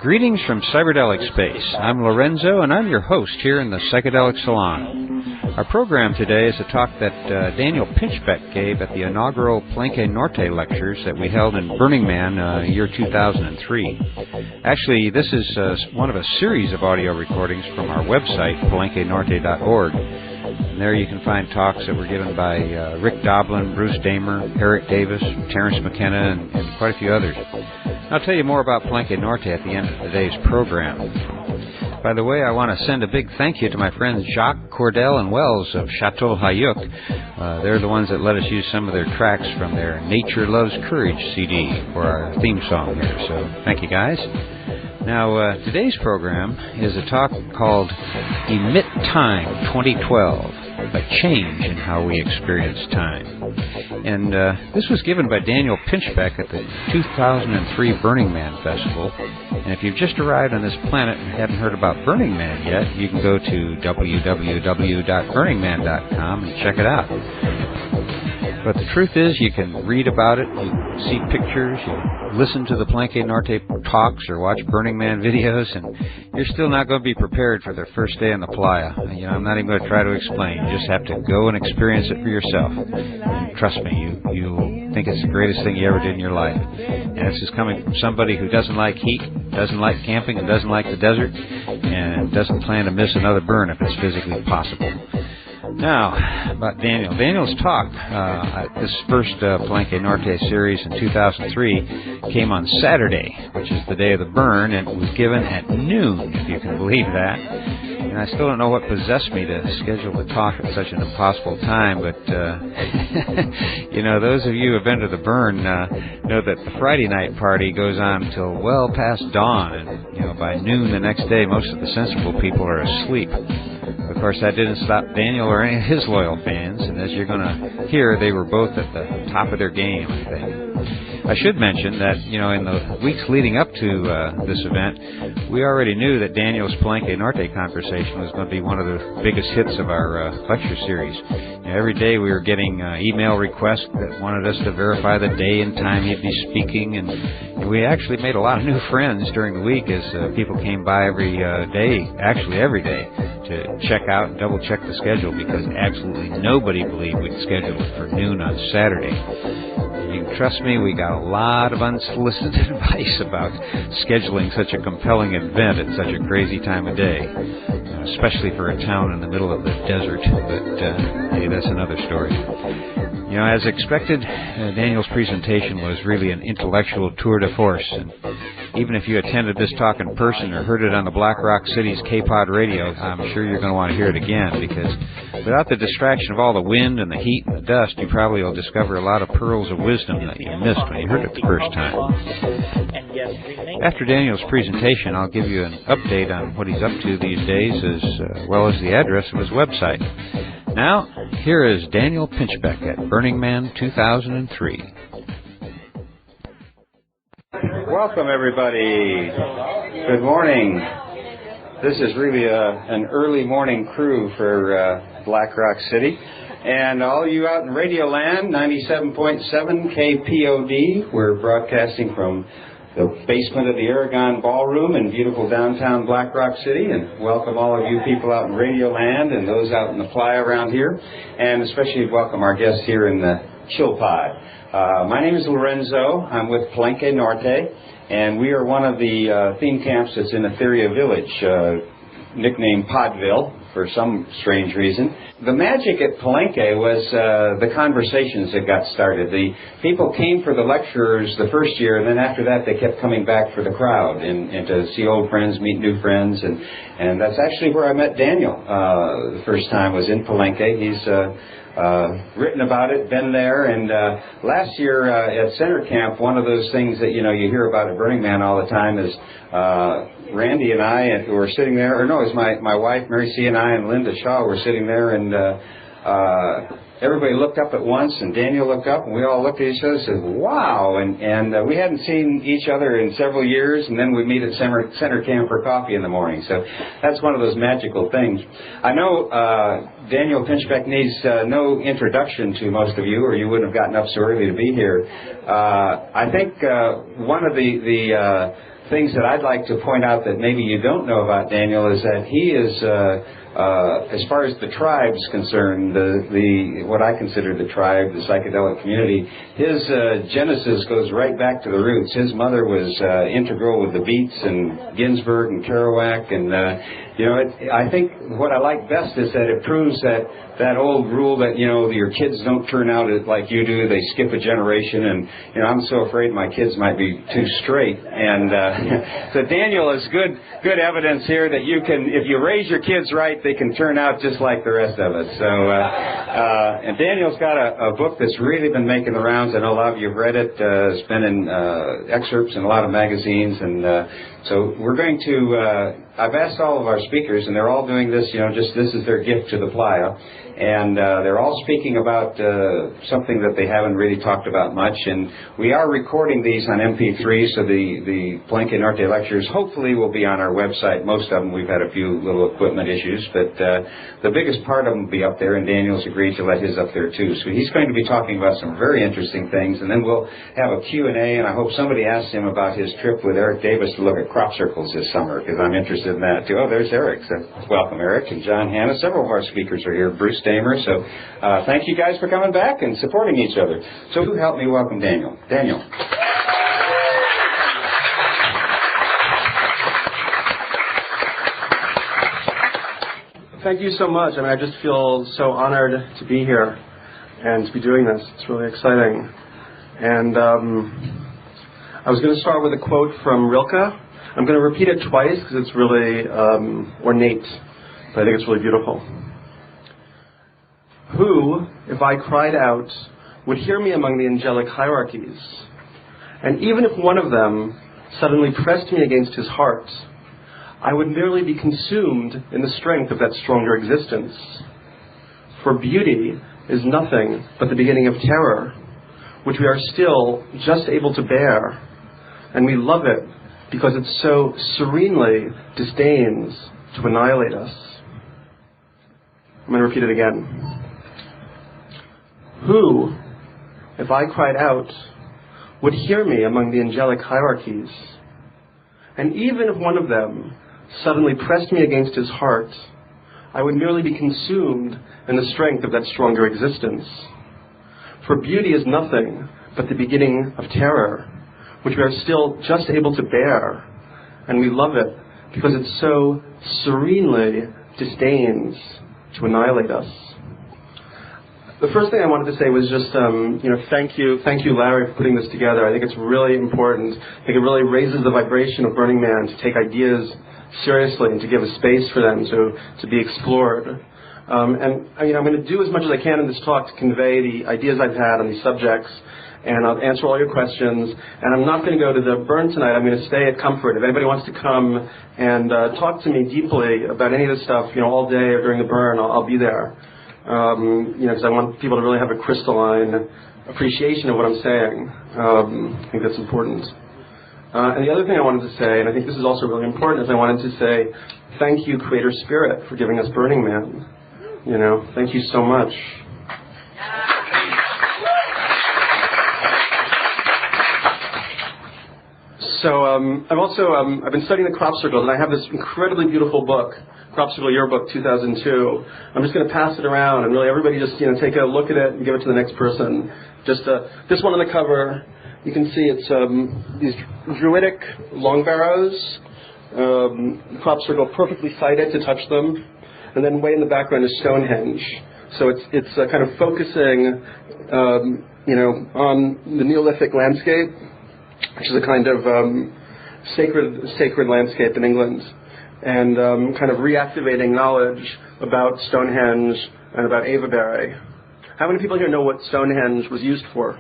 Greetings from Cyberdelic Space. I'm Lorenzo, and I'm your host here in the Psychedelic Salon. Our program today is a talk that Daniel Pinchbeck gave at the inaugural Palenque Norte lectures that we held in Burning Man year 2003. Actually, this is one of a series of audio recordings from our website, palenquenorte.org. And there you can find talks that were given by Rick Doblin, Bruce Damer, Eric Davis, Terrence McKenna, and quite a few others. I'll tell you more about Palenque Norte at the end of today's program. By the way, I want to send a big thank you to my friends Jacques, Cordell, and Wells of Chateau Hayuk. They're the ones that let us use some of their tracks from their Nature Loves Courage CD for our theme song here, so thank you guys. Now, today's program is a talk called Emit Time 2012, a change in how we experience time. And this was given by Daniel Pinchbeck at the 2003 Burning Man Festival. And if you've just arrived on this planet and haven't heard about Burning Man yet, you can go to www.burningman.com and check it out. But the truth is, you can read about it, you see pictures, you listen to the Palenque Norte talks or watch Burning Man videos, and you're still not going to be prepared for their first day on the playa. You know, I'm not even going to try to explain. You just have to go and experience it for yourself. And trust me, you'll think it's the greatest thing you ever did in your life. And this is coming from somebody who doesn't like heat, doesn't like camping, and doesn't like the desert, and doesn't plan to miss another burn if it's physically possible. Now, about Daniel. Daniel's talk, this first Palenque Norte series in 2003, came on Saturday, which is the day of the burn, and it was given at noon, if you can believe that. And I still don't know what possessed me to schedule the talk at such an impossible time, but, you know, those of you who have been to the burn know that the Friday night party goes on until well past dawn, and, you know, by noon the next day, most of the sensible people are asleep. Of course, that didn't stop Daniel or any of his loyal fans, and as you're going to hear, they were both at the top of their game, I think. I should mention that, you know, in the weeks leading up to this event, we already knew that Daniel's Palenque Norte conversation was going to be one of the biggest hits of our lecture series. You know, every day we were getting email requests that wanted us to verify the day and time he'd be speaking, and we actually made a lot of new friends during the week as people came by every day, actually every day, to check out and double-check the schedule, because absolutely nobody believed we'd schedule it for noon on Saturday. You can trust me, we got a lot of unsolicited advice about scheduling such a compelling event at such a crazy time of day, especially for a town in the middle of the desert, but hey, that's another story. You know, as expected, Daniel's presentation was really an intellectual tour de force, and even if you attended this talk in person or heard it on the Black Rock City's K-Pod radio, I'm sure you're going to want to hear it again, because without the distraction of all the wind and the heat and the dust, you probably will discover a lot of pearls of wisdom that you missed when you heard it the first time. After Daniel's presentation, I'll give you an update on what he's up to these days, as well as the address of his website. Now, here is Daniel Pinchbeck at Burning Man 2003. Welcome, everybody. Good morning. This is really an early morning crew for Black Rock City. And all you out in Radio Land, 97.7 KPOD, we're broadcasting from the basement of the Aragon Ballroom in beautiful downtown Black Rock City. And welcome all of you people out in Radio Land and those out in the fly around here. And especially welcome our guests here in the Chill Pod. My name is Lorenzo. I'm with Palenque Norte, and we are one of the theme camps that's in Etheria Village, nicknamed Podville for some strange reason. The magic at Palenque was the conversations that got started. The people came for the lecturers the first year, and then after that they kept coming back for the crowd and to see old friends, meet new friends, and that's actually where I met Daniel the first time was in Palenque. He's written about it, been there, and last year at Center Camp, one of those things that, you know, you hear about at Burning Man all the time is Randy and I, who were sitting there, or no, it was my wife, Mary C. and I and Linda Shaw were sitting there, and everybody looked up at once, and Daniel looked up, and we all looked at each other and said, wow, and we hadn't seen each other in several years, and then we meet at Center Camp for coffee in the morning, so that's one of those magical things. I know Daniel Pinchbeck needs no introduction to most of you, or you wouldn't have gotten up so early to be here. I think one of the things that I'd like to point out that maybe you don't know about Daniel is that he is, as far as the tribe's concerned, what I consider the tribe, the psychedelic community, his genesis goes right back to the roots. His mother was integral with the Beats and Ginsberg and Kerouac, and I think what I like best is that it proves that old rule that your kids don't turn out like you do; they skip a generation. And I'm so afraid my kids might be too straight. And so Daniel is good evidence here that you can, if you raise your kids right, they can turn out just like the rest of us. So, and Daniel's got a book that's really been making the rounds. I know a lot of you have read it. It's been in excerpts in a lot of magazines, and so we're going to. I've asked all of our speakers, and they're all doing this. Just this is their gift to the playa. And they're all speaking about something that they haven't really talked about much. And we are recording these on MP3, so the Palenque Norte lectures hopefully will be on our website. Most of them, we've had a few little equipment issues, but the biggest part of them will be up there, and Daniel's agreed to let his up there too. So he's going to be talking about some very interesting things, and then we'll have a Q&A, and I hope somebody asks him about his trip with Eric Davis to look at crop circles this summer, because I'm interested in that too. Oh, there's Eric. So welcome, Eric, and John Hanna. Several of our speakers are here. Bruce Damer. So thank you guys for coming back and supporting each other. So who helped me welcome Daniel? Daniel. Thank you so much. I just feel so honored to be here and to be doing this. It's really exciting. And I was going to start with a quote from Rilke. I'm going to repeat it twice because it's really ornate, but I think it's really beautiful. Who, if I cried out, would hear me among the angelic hierarchies? And even if one of them suddenly pressed me against his heart, I would merely be consumed in the strength of that stronger existence. For beauty is nothing but the beginning of terror, which we are still just able to bear, and we love it because it so serenely disdains to annihilate us. I'm going to repeat it again. Who, if I cried out, would hear me among the angelic hierarchies? And even if one of them suddenly pressed me against his heart, I would merely be consumed in the strength of that stronger existence. For beauty is nothing but the beginning of terror, which we are still just able to bear, and we love it because it so serenely disdains to annihilate us. The first thing I wanted to say was just, thank you, Larry, for putting this together. I think it's really important. I think it really raises the vibration of Burning Man to take ideas seriously and to give a space for them to be explored. I'm going to do as much as I can in this talk to convey the ideas I've had on these subjects, and I'll answer all your questions. And I'm not going to go to the burn tonight. I'm going to stay at Comfort. If anybody wants to come and talk to me deeply about any of this stuff, all day or during the burn, I'll be there. Because I want people to really have a crystalline appreciation of what I'm saying. I think that's important. And the other thing I wanted to say, and I think this is also really important, is I wanted to say thank you, Creator Spirit, for giving us Burning Man. Thank you so much. So I've been studying the crop circles, and I have this incredibly beautiful book, Crop Circle Yearbook 2002. I'm just going to pass it around, and really everybody just take a look at it and give it to the next person. Just this one on the cover, you can see it's these druidic long barrows, crop circle perfectly sighted to touch them, and then way in the background is Stonehenge. So it's kind of focusing on the Neolithic landscape, which is a kind of sacred landscape in England, and kind of reactivating knowledge about Stonehenge and about Avebury. How many people here know what Stonehenge was used for?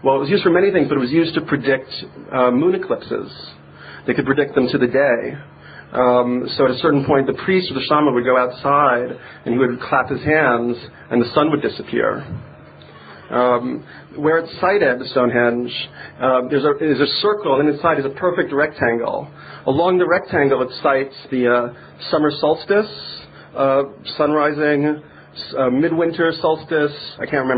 Well, it was used for many things, but it was used to predict moon eclipses. They could predict them to the day. So at a certain point, the priest or the shaman would go outside, and he would clap his hands, and the sun would disappear. Where it's sited, Stonehenge, there's a circle, and inside is a perfect rectangle. Along the rectangle, it sites the summer solstice, sun rising, midwinter solstice, I can't remember